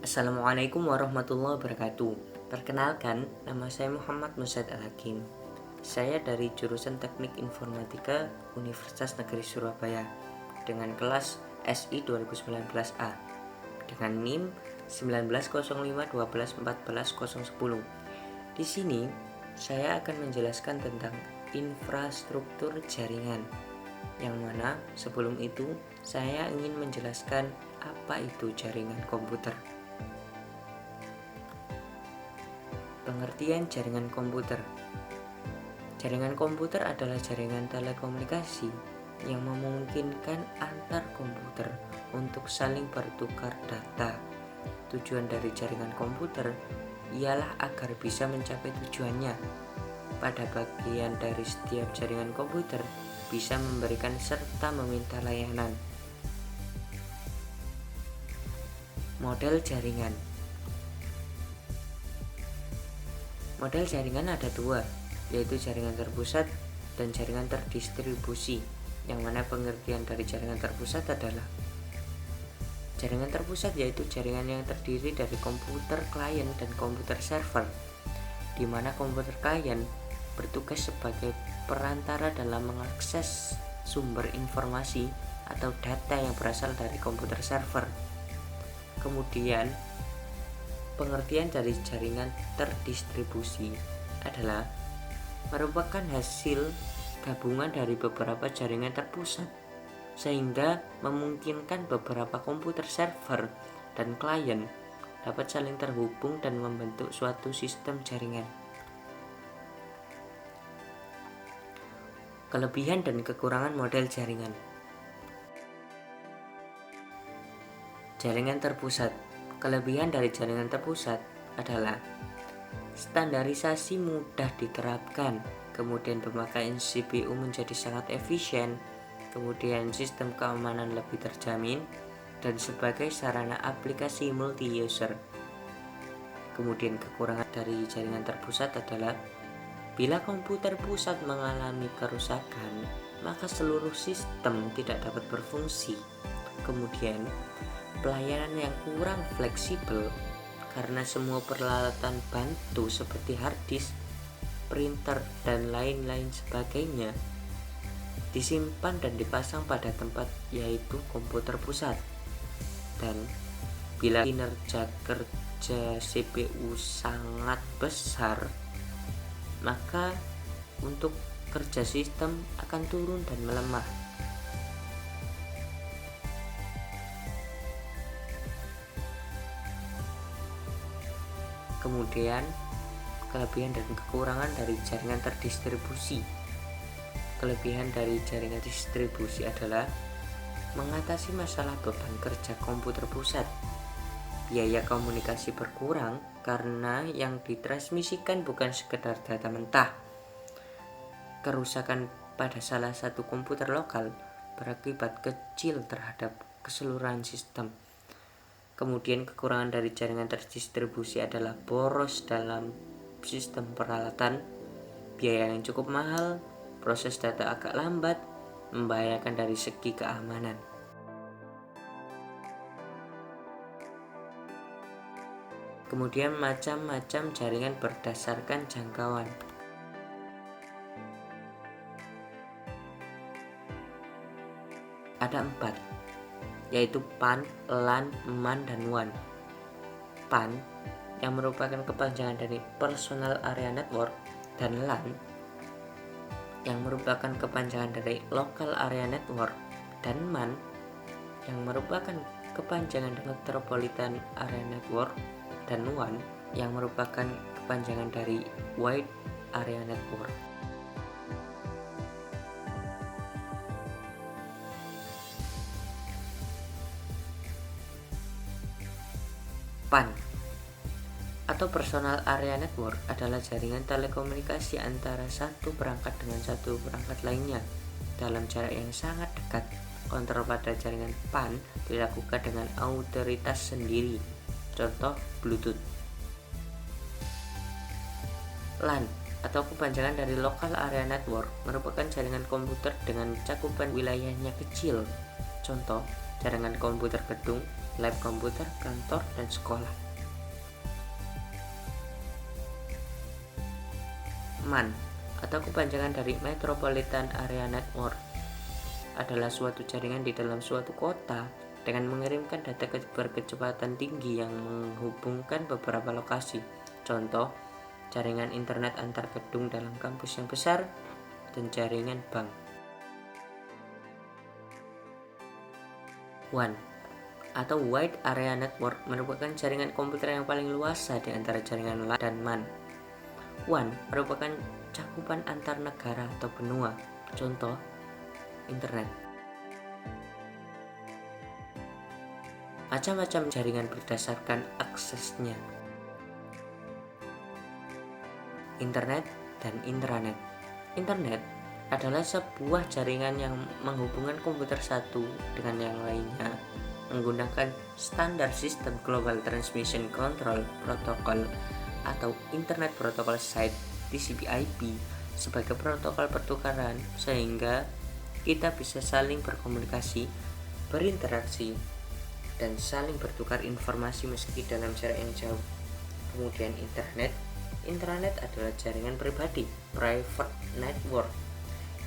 Assalamualaikum warahmatullahi wabarakatuh. Perkenalkan, nama saya Muhammad Musaid Al-Hakim. Saya dari jurusan Teknik Informatika Universitas Negeri Surabaya dengan kelas SI 2019A dengan NIM 190512141010. Di sini saya akan menjelaskan tentang infrastruktur jaringan, yang mana sebelum itu saya ingin menjelaskan apa itu jaringan komputer. Pengertian jaringan komputer. Jaringan komputer adalah jaringan telekomunikasi yang memungkinkan antar komputer untuk saling bertukar data. Tujuan dari jaringan komputer ialah agar bisa mencapai tujuannya. Pada bagian dari setiap jaringan komputer bisa memberikan serta meminta layanan. Model jaringan. Model jaringan ada dua, yaitu jaringan terpusat dan jaringan terdistribusi, yang mana pengertian dari jaringan terpusat adalah jaringan terpusat yaitu jaringan yang terdiri dari komputer klien dan komputer server, di mana komputer klien bertugas sebagai perantara dalam mengakses sumber informasi atau data yang berasal dari komputer server. Kemudian pengertian dari jaringan terdistribusi adalah merupakan hasil gabungan dari beberapa jaringan terpusat sehingga memungkinkan beberapa komputer server dan klien dapat saling terhubung dan membentuk suatu sistem jaringan. Kelebihan dan kekurangan model jaringan. Jaringan terpusat. Kelebihan dari jaringan terpusat adalah standarisasi mudah diterapkan, kemudian pemakaian CPU menjadi sangat efisien, kemudian sistem keamanan lebih terjamin, dan sebagai sarana aplikasi multi-user. Kemudian kekurangan dari jaringan terpusat adalah bila komputer pusat mengalami kerusakan, maka seluruh sistem tidak dapat berfungsi. Kemudian pelayanan yang kurang fleksibel karena semua peralatan bantu seperti hard disk, printer, dan lain-lain sebagainya disimpan dan dipasang pada tempat yaitu komputer pusat. Dan bila kinerja kerja CPU sangat besar, maka untuk kerja sistem akan turun dan melemah. Kemudian kelebihan dan kekurangan dari jaringan terdistribusi. Kelebihan dari jaringan distribusi adalah mengatasi masalah beban kerja komputer pusat. Biaya komunikasi berkurang karena yang ditransmisikan bukan sekedar data mentah. Kerusakan pada salah satu komputer lokal berakibat kecil terhadap keseluruhan sistem. Kemudian kekurangan dari jaringan terdistribusi adalah boros dalam sistem peralatan, biaya yang cukup mahal, proses data agak lambat, membahayakan dari segi keamanan. Kemudian macam-macam jaringan berdasarkan jangkauan. Ada 4, yaitu PAN, LAN, MAN, dan WAN. PAN yang merupakan kepanjangan dari Personal Area Network, dan LAN yang merupakan kepanjangan dari Local Area Network, dan MAN yang merupakan kepanjangan dari Metropolitan Area Network, dan WAN yang merupakan kepanjangan dari Wide Area Network. PAN atau Personal Area Network adalah jaringan telekomunikasi antara satu perangkat dengan satu perangkat lainnya dalam jarak yang sangat dekat. Kontrol pada jaringan PAN dilakukan dengan otoritas sendiri, contoh Bluetooth. LAN atau kepanjangan dari Local Area Network merupakan jaringan komputer dengan cakupan wilayahnya kecil, contoh jaringan komputer gedung, lab komputer, kantor, dan sekolah. MAN atau kepanjangan dari Metropolitan Area Network adalah suatu jaringan di dalam suatu kota dengan mengirimkan data berkecepatan tinggi yang menghubungkan beberapa lokasi. Contoh, jaringan internet antar gedung dalam kampus yang besar dan jaringan bank. WAN atau Wide Area Network merupakan jaringan komputer yang paling luas di antara jaringan LAN dan MAN. WAN merupakan cakupan antar negara atau benua, contoh internet. Macam-macam jaringan berdasarkan aksesnya. Internet dan intranet. Internet adalah sebuah jaringan yang menghubungkan komputer satu dengan yang lainnya menggunakan standar sistem Global Transmission Control Protocol atau Internet Protocol Site TCP/IP sebagai protokol pertukaran sehingga kita bisa saling berkomunikasi, berinteraksi, dan saling bertukar informasi meski dalam jarak yang jauh. Kemudian Intranet adalah jaringan pribadi, private network,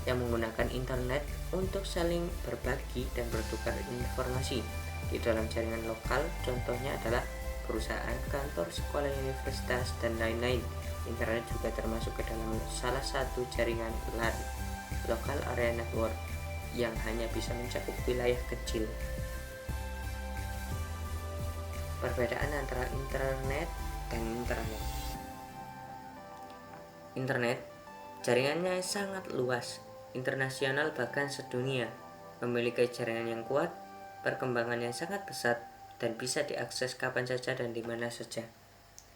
yang menggunakan internet untuk saling berbagi dan bertukar informasi. Di dalam jaringan lokal, contohnya adalah perusahaan, kantor, sekolah, universitas, dan lain-lain. Internet juga termasuk ke dalam salah satu jaringan LAN, Local Area Network, yang hanya bisa mencakup wilayah kecil. Perbedaan antara internet dan intranet. Internet jaringannya sangat luas, internasional bahkan sedunia, memiliki jaringan yang kuat, perkembangan yang sangat pesat, dan bisa diakses kapan saja dan di mana saja.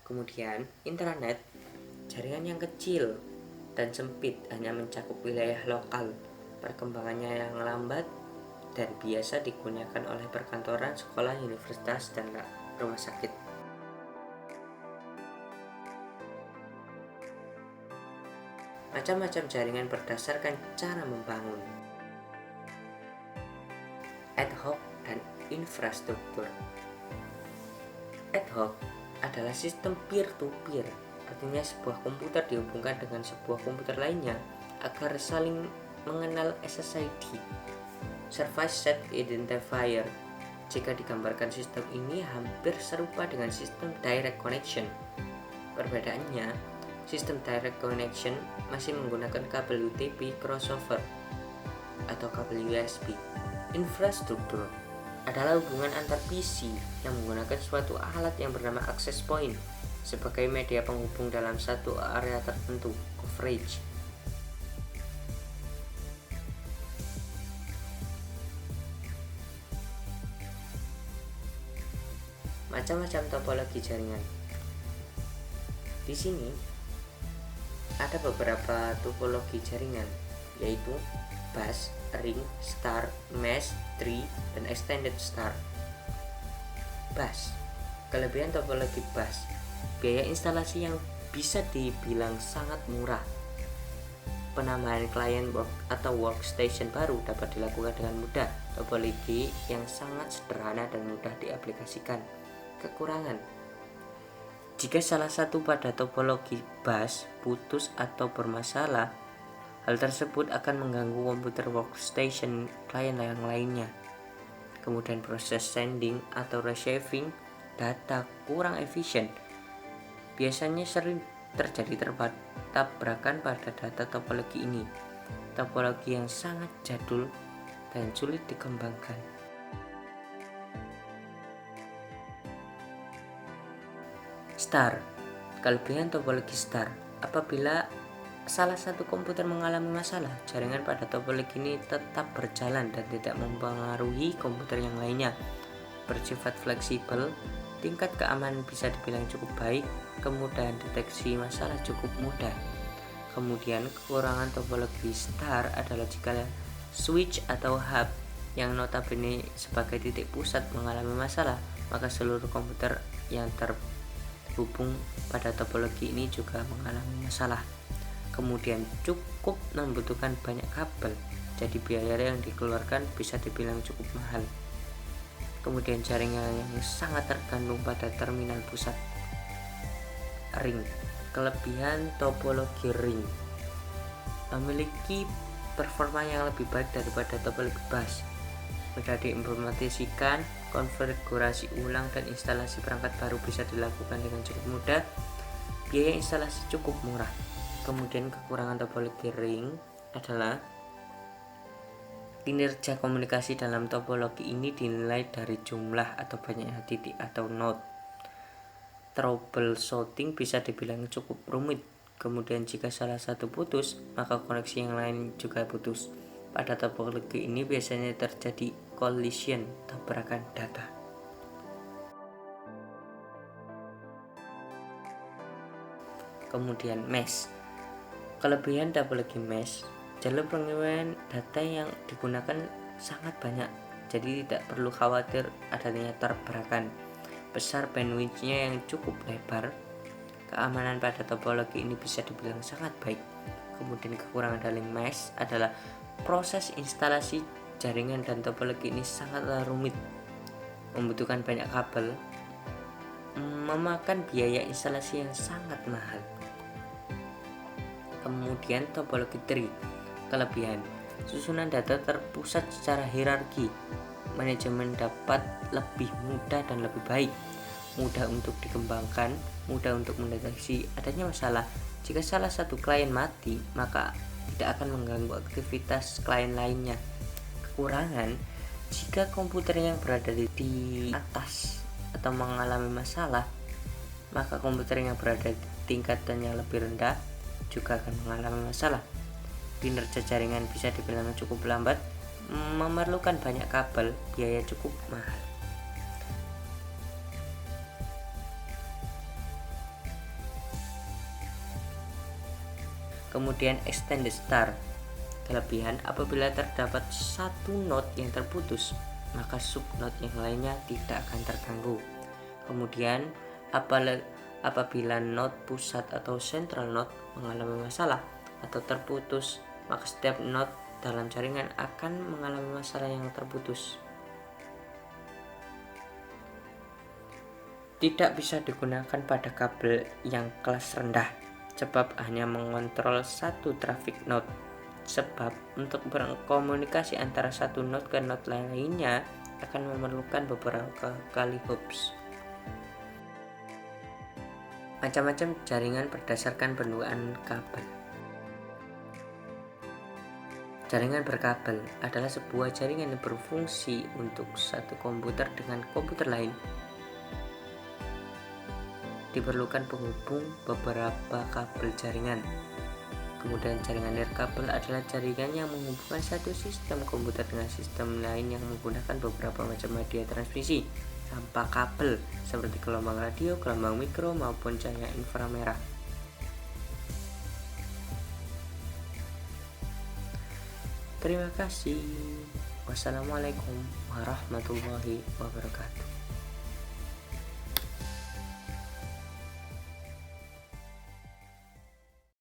Kemudian intranet jaringan yang kecil dan sempit, hanya mencakup wilayah lokal, perkembangannya yang lambat, dan biasa digunakan oleh perkantoran, sekolah, universitas, dan rumah sakit. Macam-macam jaringan berdasarkan cara membangun. Ad hoc dan infrastruktur. Ad hoc adalah sistem peer-to-peer, artinya sebuah komputer dihubungkan dengan sebuah komputer lainnya agar saling mengenal SSID, Service Set Identifier. Jika digambarkan, sistem ini hampir serupa dengan sistem direct connection. Perbedaannya, sistem direct connection masih menggunakan kabel UTP crossover atau kabel USB. Infrastruktur adalah hubungan antar PC yang menggunakan suatu alat yang bernama access point sebagai media penghubung dalam satu area tertentu, coverage. Macam-macam topologi jaringan. Di sini ada beberapa topologi jaringan, yaitu bus, ring, star, mesh, tree, dan extended star. Bus. Kelebihan topologi bus: biaya instalasi yang bisa dibilang sangat murah. Penambahan client atau workstation baru dapat dilakukan dengan mudah. Topologi yang sangat sederhana dan mudah diaplikasikan. Kekurangan: jika salah satu pada topologi bus putus atau bermasalah, hal tersebut akan mengganggu komputer workstation klien yang lainnya. Kemudian proses sending atau receiving data kurang efisien. Biasanya sering terjadi tabrakan pada data topologi ini. Topologi yang sangat jadul dan sulit dikembangkan. Star. Kelebihan topologi star: apabila salah satu komputer mengalami masalah, jaringan pada topologi ini tetap berjalan dan tidak mempengaruhi komputer yang lainnya. Bersifat fleksibel, tingkat keamanan bisa dibilang cukup baik, kemudahan deteksi masalah cukup mudah. Kemudian kekurangan topologi star adalah jika switch atau hub yang notabene sebagai titik pusat mengalami masalah, maka seluruh komputer yang terhubung pada topologi ini juga mengalami masalah. Kemudian cukup membutuhkan banyak kabel, jadi biaya yang dikeluarkan bisa dibilang cukup mahal. Kemudian jaringan yang sangat tergantung pada terminal pusat. Ring. Kelebihan topologi ring: memiliki performa yang lebih baik daripada topologi bus, mudah diimplementasikan, konfigurasi ulang dan instalasi perangkat baru bisa dilakukan dengan cukup mudah, biaya instalasi cukup murah. Kemudian kekurangan topologi ring adalah kinerja komunikasi dalam topologi ini dinilai dari jumlah atau banyaknya titik atau node. Troubleshooting bisa dibilang cukup rumit. Kemudian jika salah satu putus, maka koneksi yang lain juga putus. Pada topologi ini biasanya terjadi collision, tabrakan data. Kemudian mesh. Kelebihan topologi mesh: jalur pengiriman data yang digunakan sangat banyak, jadi tidak perlu khawatir adanya tabrakan. Besar bandwidth-nya yang cukup lebar. Keamanan pada topologi ini bisa dibilang sangat baik. Kemudian kekurangan dari mesh adalah proses instalasi jaringan dan topologi ini sangatlah rumit, membutuhkan banyak kabel, memakan biaya instalasi yang sangat mahal. Kemudian topologi tree. Kelebihan: susunan data terpusat secara hierarki, manajemen dapat lebih mudah dan lebih baik, mudah untuk dikembangkan, mudah untuk mendeteksi adanya masalah. Jika salah satu klien mati, maka tidak akan mengganggu aktivitas klien lainnya. Kekurangan: jika komputer yang berada di atas atau mengalami masalah, maka komputer yang berada di tingkatan yang lebih rendah juga akan mengalami masalah. Kinerja jaringan bisa dibilang cukup lambat, memerlukan banyak kabel, biaya cukup mahal. Kemudian extended star. Kelebihan: apabila terdapat satu node yang terputus, maka subnode yang lainnya tidak akan terganggu. Kemudian apabila node pusat atau central node mengalami masalah atau terputus, maka setiap node dalam jaringan akan mengalami masalah yang terputus. Tidak bisa digunakan pada kabel yang kelas rendah, sebab hanya mengontrol satu traffic node. Sebab untuk berkomunikasi antara satu node ke node lainnya akan memerlukan beberapa kali hops. Macam-macam jaringan berdasarkan bentukan kabel. Jaringan berkabel adalah sebuah jaringan yang berfungsi untuk satu komputer dengan komputer lain. Diperlukan penghubung beberapa kabel jaringan. Kemudian jaringan nirkabel adalah jaringan yang menghubungkan satu sistem komputer dengan sistem lain yang menggunakan beberapa macam media transmisi tanpa kabel, seperti gelombang radio, gelombang mikro, maupun cahaya inframerah. Terima kasih. Wassalamualaikum warahmatullahi wabarakatuh.